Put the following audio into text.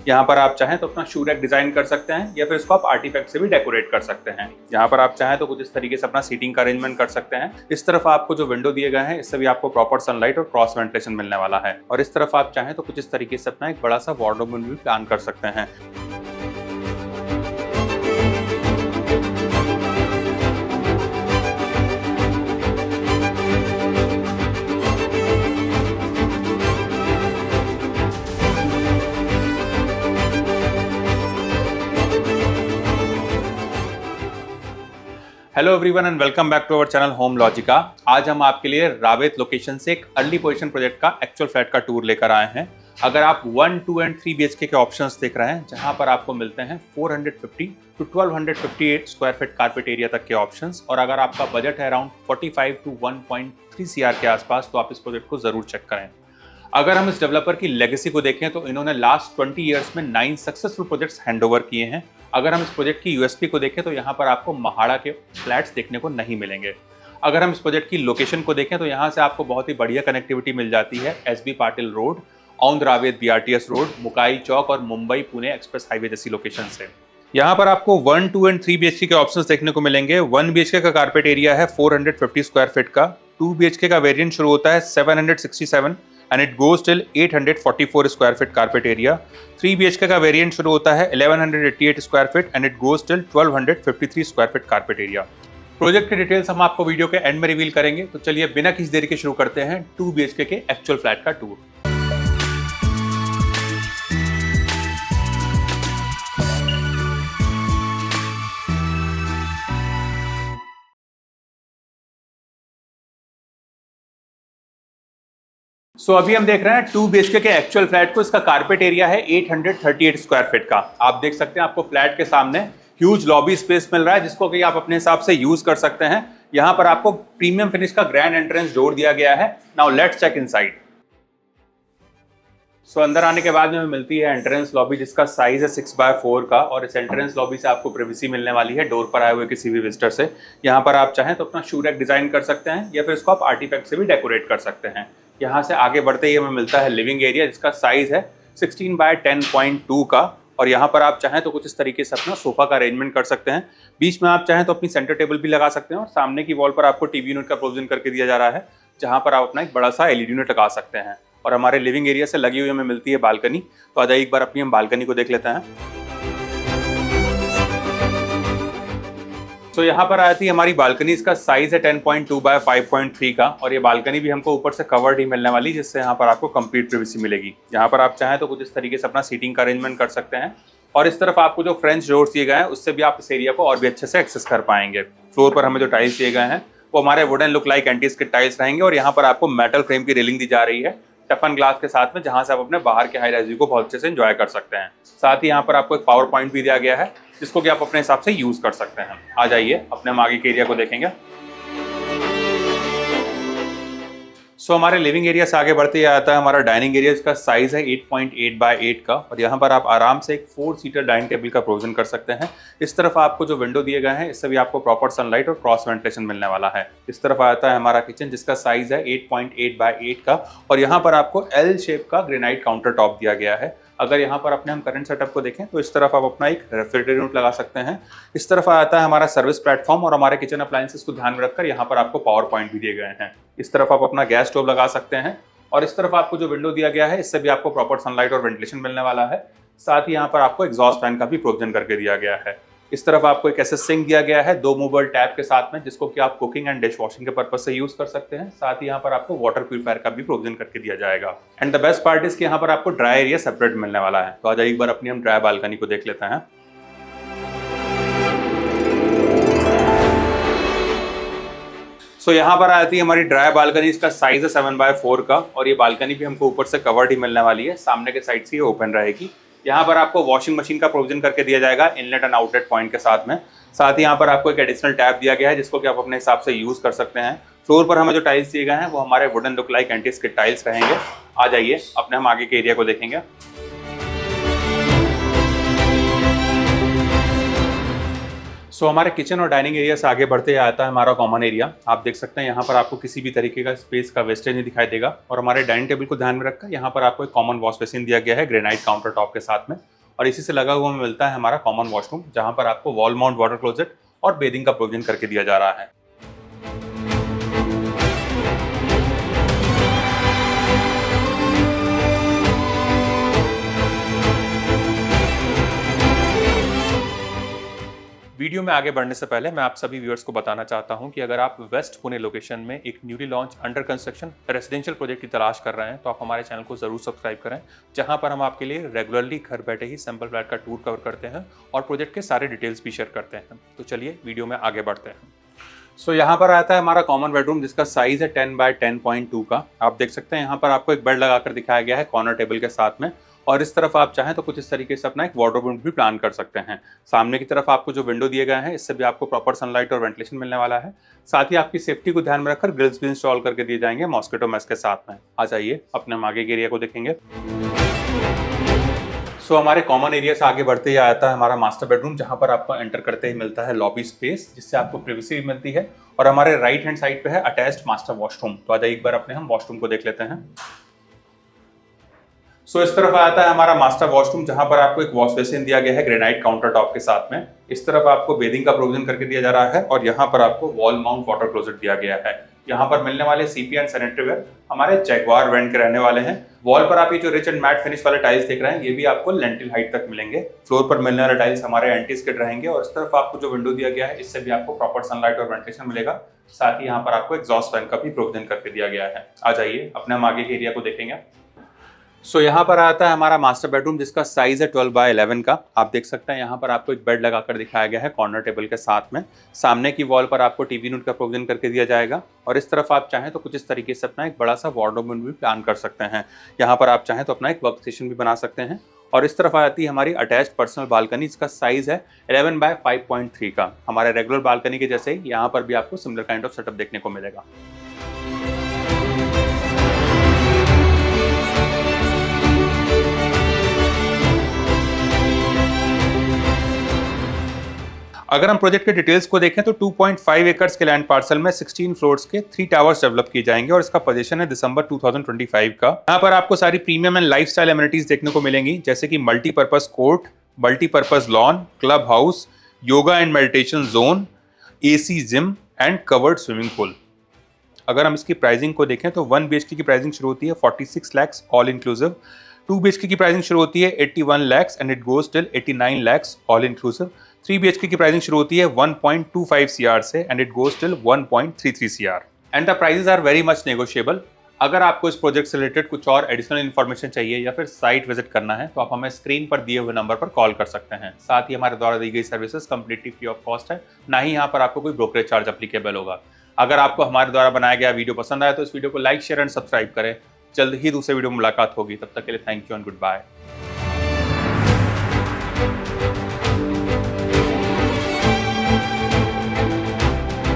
यहाँ पर आप चाहें तो अपना शू रैक डिजाइन कर सकते हैं या फिर इसको आप आर्टिफैक्ट से भी डेकोरेट कर सकते हैं। यहाँ पर आप चाहें तो कुछ इस तरीके से अपना सीटिंग का अरेंजमेंट कर सकते हैं। इस तरफ आपको जो विंडो दिए गए हैं इससे भी आपको प्रॉपर सनलाइट और क्रॉस वेंटिलेशन मिलने वाला है। और इस तरफ आप चाहें तो कुछ इस तरीके से अपना एक बड़ा सा वार्डरोब भी प्लान कर सकते हैं। Hello everyone and welcome back to our channel home logica. आज हम आपके लिए रावेत लोकेशन से एक अर्ली पोजीशन प्रोजेक्ट का एक्चुअल फ्लैट का टूर लेकर आए हैं। अगर आप 1, 2 एंड 3 BHK के ऑप्शंस देख रहे हैं जहां पर आपको मिलते हैं 450 to 1258 square feet carpet area तक के ऑप्शंस, और अगर आपका बजट है अराउंड 45 टू 1.3 CR के आसपास, तो आप इस प्रोजेक्ट को जरूर चेक करें। अगर हम इस डेवलपर की लेगेसी को देखें तो इन्होंने लास्ट 20 ईयर्स में 9 सक्सेसफुल प्रोजेक्ट्स हैंडओवर किए हैं। अगर हम इस प्रोजेक्ट की यूएसपी को देखें तो यहाँ पर आपको महाड़ा के फ्लैट्स देखने को नहीं मिलेंगे। अगर हम इस प्रोजेक्ट की लोकेशन को देखें तो यहाँ से आपको बहुत ही बढ़िया कनेक्टिविटी मिल जाती है SB Patil road, Aundh Ravet BRTS road, Mukai Chowk और मुंबई पुणे एक्सप्रेस हाईवे जैसी लोकेशन से। यहाँ पर आपको 1, 2 एंड 3 BHK के ऑप्शंस देखने को मिलेंगे। 1 BHK का कारपेट एरिया है 450 स्क्वायर फीट का। 2 BHK का वेरिएंट शुरू होता है 767 and it goes till 844 square feet carpet area. 3 BHK का वेरिएंट शुरू होता है 1188 square feet and it goes till 1253 square feet carpet area. Project के डिटेल्स हम आपको वीडियो के एंड में रिवील करेंगे, तो चलिए बिना किसी देरी के शुरू करते हैं 2 BHK के एक्चुअल फ्लैट का टूर। अभी हम देख रहे हैं 2 BHK के एक्चुअल फ्लैट को। इसका कारपेट एरिया है 838 स्क्वायर फीट का। आप देख सकते हैं आपको फ्लैट के सामने ह्यूज लॉबी स्पेस मिल रहा है जिसको कि आप अपने हिसाब से यूज कर सकते हैं। यहाँ पर आपको प्रीमियम फिनिश का ग्रैंड एंट्रेंस डोर दिया गया है। Now let's check inside. अंदर आने के बाद में मिलती है एंट्रेंस लॉबी जिसका साइज है 6x4 का, और इस एंट्रेंस लॉबी से आपको प्राइवेसी मिलने वाली है डोर पर आए हुए किसी भी विजिटर से। यहाँ पर आप चाहें तो अपना शू रैक डिजाइन कर सकते हैं या फिर इसको आप आर्टिफैक्ट से भी डेकोरेट कर सकते हैं। यहाँ से आगे बढ़ते ही हमें मिलता है लिविंग एरिया जिसका साइज है 16x10.2 का, और यहाँ पर आप चाहें तो कुछ इस तरीके से अपना सोफा का अरेंजमेंट कर सकते हैं। बीच में आप चाहें तो अपनी सेंटर टेबल भी लगा सकते हैं, और सामने की वॉल पर आपको टीवी यूनिट का प्रोविजन करके दिया जा रहा है जहाँ पर आप अपना एक बड़ा सा LED यूनिट लगा सकते हैं। और हमारे लिविंग एरिया से लगी हुई हमें मिलती है बालकनी। तो आ जाइए एक बार अपनी हम बालकनी को देख लेते हैं। यहाँ पर आती है हमारी बालकनी। इसका साइज है 10.2x5.3 का, और ये बालकनी भी हमको ऊपर से कवर्ड ही मिलने वाली, जिससे यहाँ पर आपको कंप्लीट प्राइवेसी मिलेगी। यहाँ पर आप चाहें तो कुछ इस तरीके से अपना सीटिंग का अरेंजमेंट कर सकते हैं, और इस तरफ आपको जो फ्रेंच डोर्स दिए गए हैं उससे भी आप इस एरिया को और भी अच्छे से एक्सेस कर पाएंगे। फ्लोर पर हमें जो टाइल्स दिए गए हैं वो हमारे wooden look like anti-skid tiles रहेंगे, और यहाँ पर आपको मेटल फ्रेम की रेलिंग दी जा रही है टफन ग्लास के साथ में, जहां से आप अपने बाहर के हाई राइज व्यू को बहुत अच्छे से एंजॉय कर सकते हैं। साथ ही यहाँ पर आपको एक पावर पॉइंट भी दिया गया है जिसको कि आप अपने हिसाब से यूज कर सकते हैं। आ जाइए अपने हम आगे के एरिया को देखेंगे। हमारे लिविंग एरिया से आगे बढ़ते ही आता है हमारा डाइनिंग एरिया। इसका साइज है 8.8x8 का, और यहाँ पर आप आराम से एक 4 सीटर डाइनिंग टेबल का प्रोविजन कर सकते हैं। इस तरफ आपको जो विंडो दिए गए हैं इससे भी आपको प्रॉपर सनलाइट और क्रॉस वेंटिलेशन मिलने वाला है। इस तरफ आता है हमारा किचन जिसका साइज है 8.8x8 का, और यहाँ पर आपको L शेप का ग्रेनाइट काउंटर टॉप दिया गया है। अगर यहाँ पर अपने हम करंट सेटअप को देखें तो इस तरफ आप अपना एक रेफ्रिजरेटर यूनिट लगा सकते हैं। इस तरफ आता है हमारा सर्विस प्लेटफॉर्म, और हमारे किचन अप्लायंसेस को ध्यान में रखकर यहाँ पर आपको पावर पॉइंट भी दिए गए हैं। इस तरफ आप अपना गैस स्टोव लगा सकते हैं, और इस तरफ आपको जो विंडो दिया गया है इससे भी आपको प्रॉपर सनलाइट और वेंटिलेशन मिलने वाला है। साथ ही यहाँ पर आपको एग्जॉस्ट फैन का भी प्रोविजन करके दिया गया है। इस तरफ आपको एक ऐसे सिंक दिया गया है 2 मूवेबल टैप के साथ में, जिसको कि आप कुकिंग एंड डिश वॉशिंग के पर्पज से यूज कर सकते हैं। साथ ही यहाँ पर आपको वाटर प्यूरिफायर का भी प्रोविजन करके दिया जाएगा। And the best part is कि यहाँ पर आपको ड्राई एरिया सेपरेट मिलने वाला है। तो आ जाइए एक बार अपनी हम ड्राई बालकनी को देख लेते हैं। यहाँ पर आती है हमारी ड्राई बालकनी। इसका साइज है 7x4 का, और ये बालकनी भी हमको ऊपर से कवर्ड ही मिलने वाली है। सामने के साइड से ये ओपन रहेगी। यहाँ पर आपको वॉशिंग मशीन का प्रोविजन करके दिया जाएगा इनलेट एंड आउटलेट पॉइंट के साथ में। साथ ही यहाँ पर आपको एक एडिशनल टैप दिया गया है जिसको कि आप अपने हिसाब से यूज कर सकते हैं। फ्लोर पर हमें जो टाइल्स दिए गए हैं वो हमारे wooden look like anti-skid tiles रहेंगे। आ जाइए अपने हम आगे के एरिया को देखेंगे। हमारे किचन और डाइनिंग एरिया से आगे बढ़ते आता है हमारा कॉमन एरिया। आप देख सकते हैं यहाँ पर आपको किसी भी तरीके का स्पेस का वेस्टेज नहीं दिखाई देगा, और हमारे डाइनिंग टेबल को ध्यान में रखकर यहाँ पर आपको एक कॉमन वॉश बेसिन दिया गया है ग्रेनाइट काउंटर टॉप के साथ में। और इसी से लगा हुआ मिलता है हमारा कॉमन वॉशरूम, जहां पर आपको वॉल माउंट वाटर क्लोजेट और बेदिंग का प्रोविजन करके दिया जा रहा है। वीडियो में आगे बढ़ने से पहले मैं आप सभी व्यूअर्स को बताना चाहता हूं कि अगर आप वेस्ट पुणे लोकेशन में एक newly launch under construction residential project की तलाश कर रहे हैं तो आप हमारे चैनल को जरूर सब्सक्राइब करें, जहां पर हम आपके लिए रेगुलरली घर बैठे ही सैंपल फ्लैट का टूर कवर करते हैं और प्रोजेक्ट के सारे डिटेल्स भी शेयर करते हैं। तो चलिए वीडियो में आगे बढ़ते हैं। सो यहाँ पर आता है हमारा कॉमन बेडरूम, जिसका साइज है 10 बाय 10.2 का। आप देख सकते हैं यहाँ पर आपको एक बेड लगाकर दिखाया गया है कॉर्नर टेबल के साथ में, और इस तरफ आप चाहें तो कुछ इस तरीके से अपना एक वार्डरोब भी प्लान कर सकते हैं। सामने की तरफ आपको जो विंडो दिए गए हैं, इससे भी आपको प्रॉपर सनलाइट और वेंटिलेशन मिलने वाला है। साथ ही आपकी सेफ्टी को ध्यान में रखकर ग्रिल्स भी इंस्टॉल करके दिए जाएंगे मॉस्किटो मेश के साथ में। आ जाइए अपने हम आगे के एरिया को देखेंगे। सो हमारे कॉमन एरिया से आगे बढ़ते ही आता है हमारा मास्टर बेडरूम, जहां पर आपको एंटर करते ही मिलता है लॉबी स्पेस, जिससे आपको प्रिवेसी भी मिलती है। और हमारे राइट हैंड साइड पे है अटैच्ड मास्टर वॉशरूम। तो आ जाइए एक बार अपने हम वॉशरूम को देख लेते हैं। सो इस तरफ आता है हमारा मास्टर वॉशरूम, जहां पर आपको एक वॉश बेसिन दिया गया है ग्रेनाइट काउंटर टॉप के साथ में। इस तरफ आपको बेदिंग का प्रोविजन करके दिया जा रहा है और यहाँ पर आपको वॉल माउंट वाटर क्लोजेट दिया गया है। यहाँ पर मिलने वाले सीपी एंड सैनिटरी वेयर हमारे जैगवार ब्रांड के रहने वाले हैं। वॉल पर आप ये जो रिच एंड मैट फिनिश वाले टाइल्स देख रहे हैं, ये भी आपको लेंटिल हाइट तक मिलेंगे। फ्लोर पर मिलने वाले टाइल्स हमारे एंटी स्किड रहेंगे और इस तरफ आपको जो विंडो दिया गया है, इससे भी आपको प्रॉपर सनलाइट और वेंटिलेशन मिलेगा। साथ ही यहाँ पर आपको एग्जॉस्ट फैन का भी प्रोविजन करके दिया गया है। आ जाइए अपने हम आगे के एरिया को देखेंगे। सो यहाँ पर आता है हमारा मास्टर बेडरूम, जिसका साइज है 12 बाय 11 का। आप देख सकते हैं यहाँ पर आपको एक बेड लगाकर दिखाया गया है कॉर्नर टेबल के साथ में। सामने की वॉल पर आपको टीवी यूनिट का प्रोविजन करके दिया जाएगा और इस तरफ आप चाहें तो कुछ इस तरीके से अपना एक बड़ा सा वार्डरोब भी प्लान कर सकते हैं। यहाँ पर आप चाहें तो अपना एक वर्क स्टेशन भी बना सकते हैं। और इस तरफ आती है हमारी अटैच्ड पर्सनल बालकनी, जिसका साइज है 11 बाय 5.3 का। हमारे रेगुलर बालकनी के जैसे ही यहाँ पर भी आपको सिमिलर काइंड ऑफ सेटअप देखने को मिलेगा। अगर हम प्रोजेक्ट के डिटेल्स को देखें तो 2.5 एकर्स के लैंड पार्सल में 16 फ्लोर्स के 3 टावर्स डेवलप किए जाएंगे और इसका पोजीशन है दिसंबर 2025 का। यहाँ पर आपको सारी प्रीमियम एंड लाइफस्टाइल एमिनिटीज देखने को मिलेंगी, जैसे कि multipurpose court, multipurpose lawn, club house, yoga and meditation zone, AC gym and covered swimming pool. अगर हम इसकी प्राइसिंग को देखें तो 1 BHK की प्राइसिंग शुरू होती है 46 lakhs ऑल इंक्लूसिव। 2 BHK की प्राइसिंग शुरू होती है 81 lakhs and it goes till 89 lakhs all inclusive. 3 BHK की प्राइसिंग शुरू होती है 1.25 CR से and it goes till 1.33 CR and the prices are very much negotiable. अगर आपको इस प्रोजेक्ट से रिलेटेड कुछ और एडिशनल इन्फॉर्मेशन चाहिए या फिर साइट विजिट करना है तो आप हमें स्क्रीन पर दिए हुए नंबर पर कॉल कर सकते हैं। साथ ही हमारे द्वारा दी गई services completely free of cost है, ना ही यहाँ पर आपको कोई ब्रोकरेज चार्ज अप्लीकेबल होगा। अगर आपको हमारे द्वारा बनाया गया वीडियो पसंद आया तो इस वीडियो को लाइक, शेयर एंड सब्सक्राइब करें। जल्द ही दूसरे वीडियो में मुलाकात होगी, तब तक के लिए thank you and good bye.